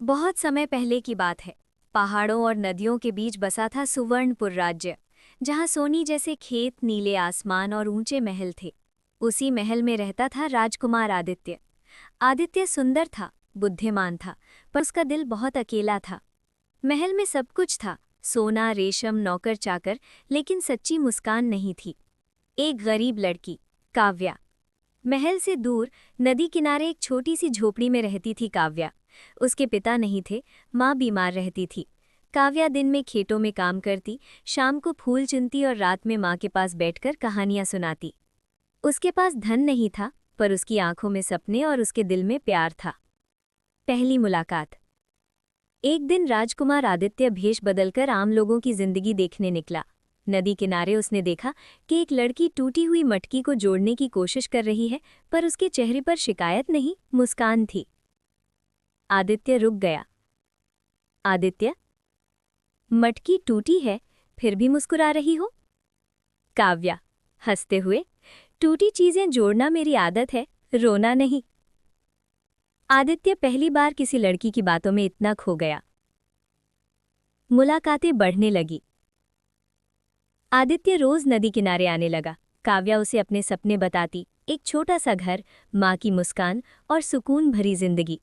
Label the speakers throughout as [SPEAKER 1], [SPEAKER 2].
[SPEAKER 1] बहुत समय पहले की बात है। पहाड़ों और नदियों के बीच बसा था सुवर्णपुर राज्य, जहां सोनी जैसे खेत, नीले आसमान और ऊंचे महल थे। उसी महल में रहता था राजकुमार आदित्य। आदित्य सुंदर था, बुद्धिमान था, पर उसका दिल बहुत अकेला था। महल में सब कुछ था, सोना, रेशम, नौकर चाकर, लेकिन सच्ची मुस्कान नहीं थी। एक गरीब लड़की, काव्या। महल से दूर नदी किनारे एक छोटी सी झोपड़ी में रहती थी काव्या। उसके पिता नहीं थे, माँ बीमार रहती थी। काव्या दिन में खेतों में काम करती, शाम को फूल चुनती और रात में माँ के पास बैठकर कहानियाँ सुनाती। उसके पास धन नहीं था, पर उसकी आंखों में सपने और उसके दिल में प्यार था। पहली मुलाकात। एक दिन राजकुमार आदित्य भेष बदलकर आम लोगों की जिंदगी देखने निकला। नदी किनारे उसने देखा कि एक लड़की टूटी हुई मटकी को जोड़ने की कोशिश कर रही है, पर उसके चेहरे पर शिकायत नहीं, मुस्कान थी। आदित्य रुक गया। आदित्य, मटकी टूटी है, फिर भी मुस्कुरा रही हो? काव्या, हंसते हुए, टूटी चीजें जोड़ना मेरी आदत है, रोना नहीं। आदित्य पहली बार किसी लड़की की बातों में इतना खो गया। मुलाकातें बढ़ने लगी। आदित्य रोज नदी किनारे आने लगा। काव्या उसे अपने सपने बताती, एक छोटा सा घर, माँ की मुस्कान और सुकून भरी जिंदगी।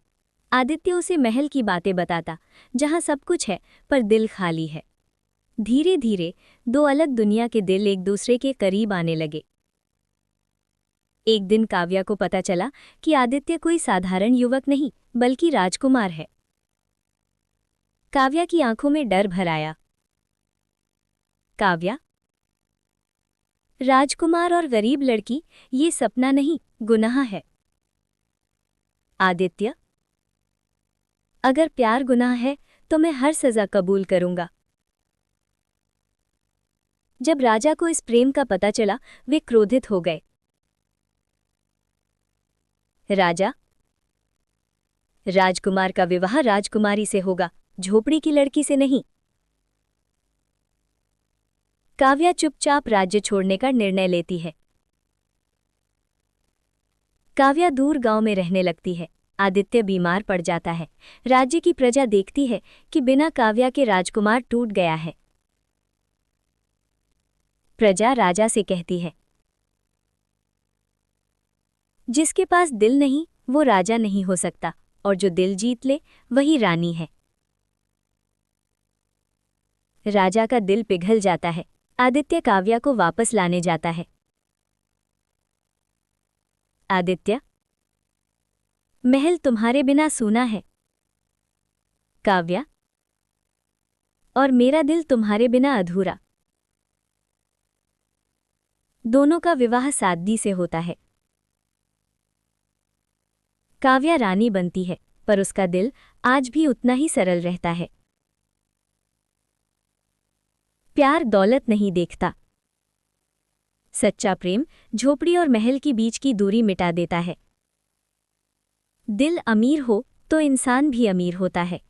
[SPEAKER 1] आदित्य उसे महल की बातें बताता, जहाँ सब कुछ है पर दिल खाली है। धीरे धीरे दो अलग दुनिया के दिल एक दूसरे के करीब आने लगे। एक दिन काव्या को पता चला कि आदित्य कोई साधारण युवक नहीं, बल्कि राजकुमार है। काव्या की आंखों में डर भर आया। काव्या, राजकुमार और गरीब लड़की, ये सपना नहीं, गुनाह है। आदित्य, अगर प्यार गुनाह है तो मैं हर सजा कबूल करूंगा। जब राजा को इस प्रेम का पता चला, वे क्रोधित हो गए। राजा, राजकुमार का विवाह राजकुमारी से होगा, झोपड़ी की लड़की से नहीं। काव्या चुपचाप राज्य छोड़ने का निर्णय लेती है। काव्या दूर गांव में रहने लगती है। आदित्य बीमार पड़ जाता है। राज्य की प्रजा देखती है कि बिना काव्या के राजकुमार टूट गया है। प्रजा राजा से कहती है, जिसके पास दिल नहीं वो राजा नहीं हो सकता, और जो दिल जीत ले वही रानी है। राजा का दिल पिघल जाता है। आदित्य काव्या को वापस लाने जाता है। आदित्य, महल तुम्हारे बिना सूना है। काव्या, और मेरा दिल तुम्हारे बिना अधूरा। दोनों का विवाह सादगी से होता है। काव्या रानी बनती है, पर उसका दिल आज भी उतना ही सरल रहता है। प्यार दौलत नहीं देखता। सच्चा प्रेम झोपड़ी और महल की बीच की दूरी मिटा देता है। दिल अमीर हो तो इंसान भी अमीर होता है।